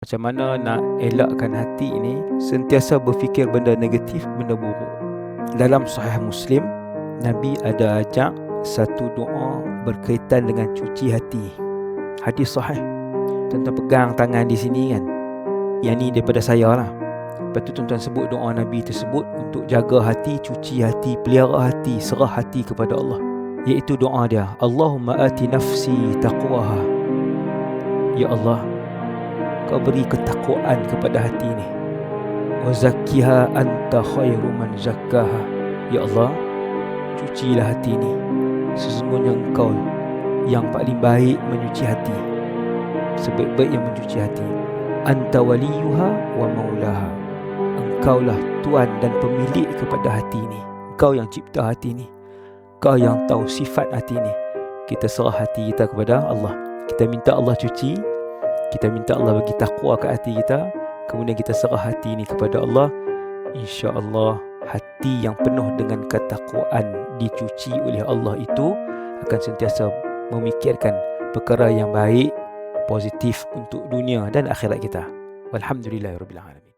Macam mana nak elakkan hati ini sentiasa berfikir benda negatif, benda buruk. Dalam Sahih Muslim, Nabi ada ajak satu doa berkaitan dengan cuci hati. Hadis sahih. Tuan-tuan pegang tangan di sini kan. Yang ni daripada saya lah. Lepas tu tuan-tuan sebut doa Nabi tersebut untuk jaga hati, cuci hati, pelihara hati, serah hati kepada Allah. Iaitu doa dia, Allahumma ati nafsi taqwaha. Ya Allah, Kau beri ketakwaan kepada hati ini. Wa zakkiha anta khairu man zakkaha. Ya Allah, cucilah hati ini. Sesungguhnya Engkau yang paling baik menyuci hati, sebaik-baik yang mencuci hati. Anta waliyuha wa maulaha. Engkaulah Tuan dan pemilik kepada hati ini. Engkau yang cipta hati ini. Engkau yang tahu sifat hati ini. Kita serah hati kita kepada Allah. Kita minta Allah cuci. Kita minta Allah bagi takwa ke hati kita. Kemudian kita serah hati ini kepada Allah. InsyaAllah hati yang penuh dengan ketakwaan dicuci oleh Allah itu akan sentiasa memikirkan perkara yang baik, positif untuk dunia dan akhirat kita. Walhamdulillahirabbil alamin.